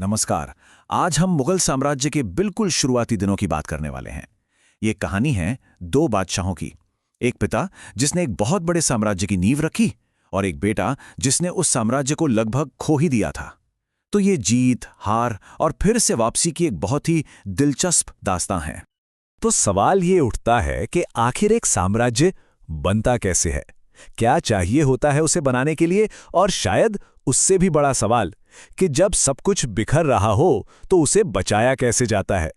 नमस्कार। आज हम मुगल साम्राज्य के बिल्कुल शुरुआती दिनों की बात करने वाले हैं। ये कहानी है दो बादशाहों की। एक पिता जिसने एक बहुत बड़े साम्राज्य की नींव रखी और एक बेटा जिसने उस साम्राज्य को लगभग खो ही दिया था। तो ये जीत, हार और फिर से वापसी की एक बहुत ही दिलचस्प दास्तां है। तो सवाल ये उठता है कि आखिर एक साम्राज्य बनता कैसे है? क्या चाहिए होता है उसे बनाने के लिए? और शायद उससे भी बड़ा सवाल कि जब सब कुछ बिखर रहा हो तो उसे बचाया कैसे जाता है?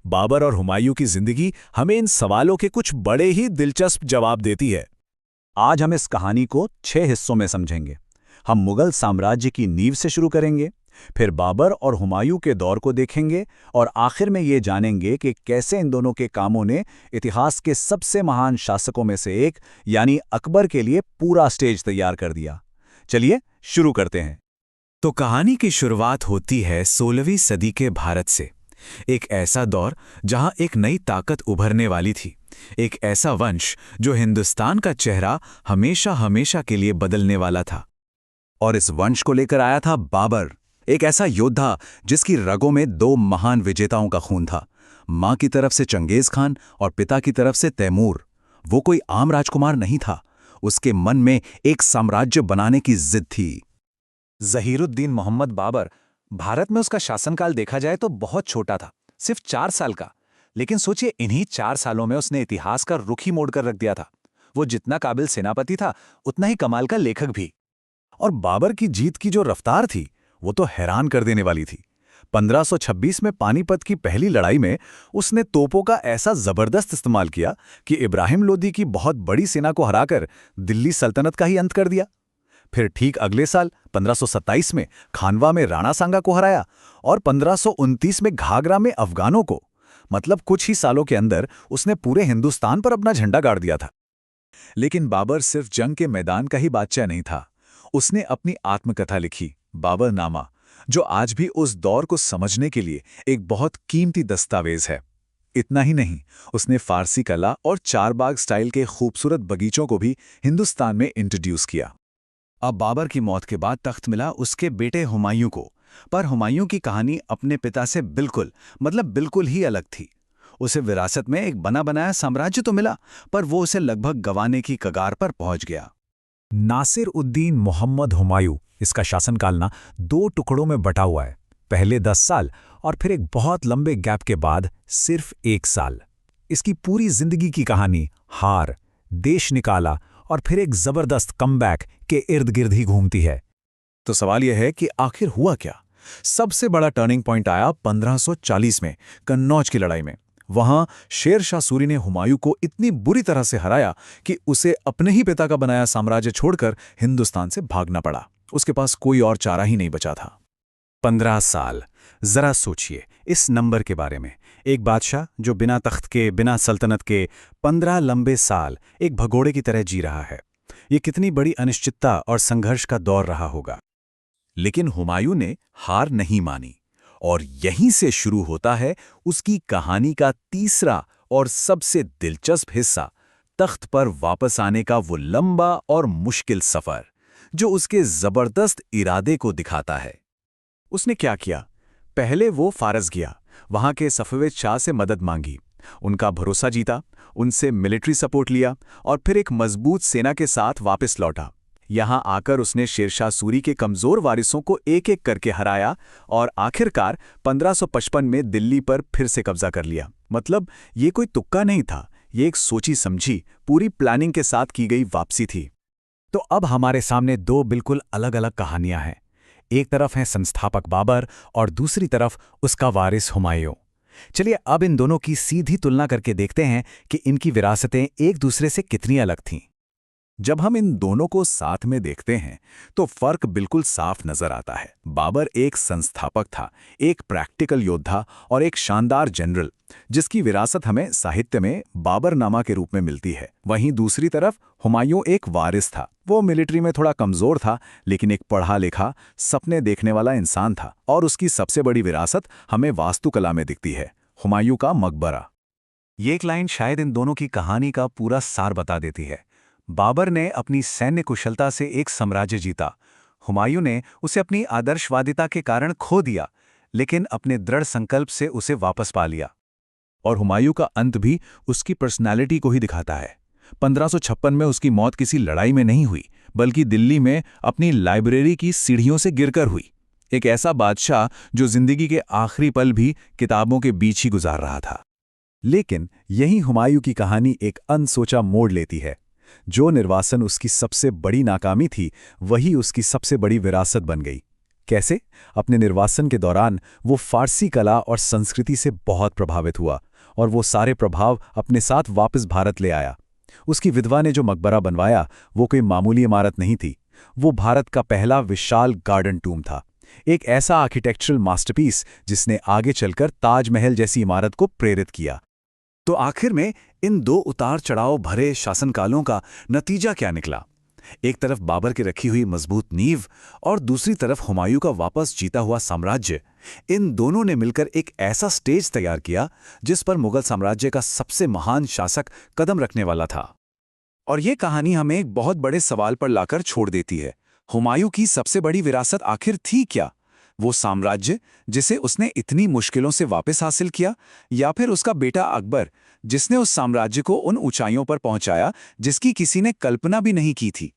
बाबर और हुमायूं की जिंदगी हमें इन सवालों के कुछ बड़े ही दिलचस्प जवाब देती है। आज हम इस कहानी को 6 हिस्सों में समझेंगे। हम मुगल साम्राज्य की नींव से शुरू करेंगे, फिर बाबर और हुमायूं के दौर को देखेंगे और आखिर में ये जानेंगे कि कैसे इन दोनों के कामों ने इतिहास के सबसे महान शासकों में से एक यानी अकबर के लिए पूरा स्टेज तैयार कर दिया। चलिए शुरू करते हैं। तो कहानी की शुरुआत होती है 16वीं सदी के भारत से। एक ऐसा दौर जहां एक नई ताकत उभरने वाली थी, एक ऐसा वंश जो हिंदुस्तान का चेहरा हमेशा हमेशा के लिए बदलने वाला था। और इस वंश को लेकर आया था बाबर, एक ऐसा योद्धा जिसकी रगों में 2 महान विजेताओं का खून था, मां की तरफ से चंगेज खान और पिता की तरफ से तैमूर। वो कोई आम राजकुमार नहीं था, उसके मन में एक साम्राज्य बनाने की जिद थी। ज़हीरुद्दीन मोहम्मद बाबर, भारत में उसका शासनकाल देखा जाए तो बहुत छोटा था, सिर्फ 4 साल का। लेकिन सोचिए, इन्हीं 4 सालों में उसने इतिहास का रुख ही मोड़कर रख दिया था। वो जितना काबिल सेनापति था, उतना ही कमाल का लेखक भी। और बाबर की जीत की जो रफ्तार थी वो तो हैरान कर देने वाली थी। 1526 में पानीपत की पहली लड़ाई में उसने तोपों का ऐसा जबरदस्त इस्तेमाल किया कि इब्राहिम लोदी की बहुत बड़ी सेना को हराकर दिल्ली सल्तनत का ही अंत कर दिया। फिर ठीक अगले साल 1527 में खानवा में राणा सांगा को हराया और 1529 में घाघरा में अफगानों को। मतलब कुछ ही सालों के अंदर उसने पूरे हिंदुस्तान पर अपना झंडा गाड़ दिया था। लेकिन बाबर सिर्फ जंग के मैदान का ही बादशाह नहीं था। उसने अपनी आत्मकथा लिखी, बाबरनामा, जो आज भी उस दौर को समझने के लिए एक बहुत कीमती दस्तावेज है। इतना ही नहीं, उसने फारसी कला और चारबाग स्टाइल के खूबसूरत बगीचों को भी हिंदुस्तान में इंट्रोड्यूस किया। अब बाबर की मौत के बाद तख्त मिला उसके बेटे हुमायूं को। पर हुमायूं की कहानी अपने पिता से बिल्कुल ही अलग थी। उसे विरासत में एक बना बनाया साम्राज्य तो मिला, पर वो उसे लगभग गंवाने की कगार पर पहुंच गया। नासिर उद्दीन मोहम्मद हुमायूं, इसका शासनकाल ना 2 टुकड़ों में बटा हुआ है। पहले 10 साल और फिर एक बहुत लंबे गैप के बाद सिर्फ 1 साल। इसकी पूरी जिंदगी की कहानी हार, देश निकाला और फिर एक जबरदस्त कमबैक के इर्द गिर्द ही घूमती है। तो सवाल यह है कि आखिर हुआ क्या? सबसे बड़ा टर्निंग पॉइंट आया 1540 में कन्नौज की लड़ाई में। वहां शेर शाह सूरी ने हुमायूं को इतनी बुरी तरह से हराया कि उसे अपने ही पिता का बनाया साम्राज्य छोड़कर हिंदुस्तान से भागना पड़ा। उसके पास कोई और चारा ही नहीं बचा था। 15 साल, जरा सोचिए इस नंबर के बारे में। एक बादशाह जो बिना तख्त के, बिना सल्तनत के 15 लंबे साल एक भगोड़े की तरह जी रहा है। ये कितनी बड़ी अनिश्चितता और संघर्ष का दौर रहा होगा। लेकिन हुमायूं ने हार नहीं मानी और यहीं से शुरू होता है उसकी कहानी का तीसरा और सबसे दिलचस्प हिस्सा, तख्त पर वापस आने का वो लंबा और मुश्किल सफर जो उसके जबरदस्त इरादे को दिखाता है। उसने क्या किया? पहले वो फारस गया, वहां के सफेद शाह से मदद मांगी, उनका भरोसा जीता, उनसे मिलिट्री सपोर्ट लिया और फिर एक मजबूत सेना के साथ वापस लौटा। यहां आकर उसने शेरशाह सूरी के कमजोर वारिसों को एक एक करके हराया और आखिरकार 1555 में दिल्ली पर फिर से कब्जा कर लिया। मतलब ये कोई तुक्का नहीं था, ये एक सोची समझी, पूरी प्लानिंग के साथ की गई वापसी थी। तो अब हमारे सामने 2 बिल्कुल अलग अलग कहानियां हैं। एक तरफ है संस्थापक बाबर और दूसरी तरफ उसका वारिस हुमायूं। चलिए अब इन दोनों की सीधी तुलना करके देखते हैं कि इनकी विरासतें एक दूसरे से कितनी अलग थीं। जब हम इन दोनों को साथ में देखते हैं तो फर्क बिल्कुल साफ नजर आता है। बाबर एक संस्थापक था, एक प्रैक्टिकल योद्धा और एक शानदार जनरल, जिसकी विरासत हमें साहित्य में बाबरनामा के रूप में मिलती है। वहीं दूसरी तरफ हुमायूं एक वारिस था। वो मिलिट्री में थोड़ा कमजोर था, लेकिन एक पढ़ा लिखा, सपने देखने वाला इंसान था। और उसकी सबसे बड़ी विरासत हमें वास्तुकला में दिखती है, हुमायूं का मकबरा। ये एक लाइन शायद इन दोनों की कहानी का पूरा सार बता देती है। बाबर ने अपनी सैन्य कुशलता से एक साम्राज्य जीता, हुमायूं ने उसे अपनी आदर्शवादिता के कारण खो दिया। लेकिन अपने दृढ़ संकल्प से उसे वापस पा लिया। और हुमायूं का अंत भी उसकी पर्सनालिटी को ही दिखाता है। 1556 में उसकी मौत किसी लड़ाई में नहीं हुई, बल्कि दिल्ली में अपनी लाइब्रेरी की सीढ़ियों से गिरकर हुई। एक ऐसा बादशाह जो जिंदगी के आखिरी पल भी किताबों के बीच ही गुजार रहा था। लेकिन यही हुमायूं की कहानी एक अनसोचा मोड़ लेती है। जो निर्वासन उसकी सबसे बड़ी नाकामी थी, वही उसकी सबसे बड़ी विरासत बन गई। कैसे? अपने निर्वासन के दौरान वो फारसी कला और संस्कृति से बहुत प्रभावित हुआ और वो सारे प्रभाव अपने साथ वापस भारत ले आया। उसकी विधवा ने जो मकबरा बनवाया, वो कोई मामूली इमारत नहीं थी। वो भारत का पहला विशाल गार्डन टूम था, एक ऐसा आर्किटेक्चरल मास्टरपीस जिसने आगे चलकर ताजमहल जैसी इमारत को प्रेरित किया। तो आखिर में इन दो उतार चढ़ाव भरे शासनकालों का नतीजा क्या निकला? एक तरफ बाबर की रखी हुई मजबूत नींव और दूसरी तरफ हुमायूं का वापस जीता हुआ साम्राज्य। इन दोनों ने मिलकर एक ऐसा स्टेज तैयार किया जिस पर मुगल साम्राज्य का सबसे महान शासक कदम रखने वाला था। और ये कहानी हमें एक बहुत बड़े सवाल पर लाकर छोड़ देती है। हुमायूं की सबसे बड़ी विरासत आखिर थी क्या? वो साम्राज्य जिसे उसने इतनी मुश्किलों से वापस हासिल किया, या फिर उसका बेटा अकबर जिसने उस साम्राज्य को उन ऊंचाइयों पर पहुंचाया जिसकी किसी ने कल्पना भी नहीं की थी?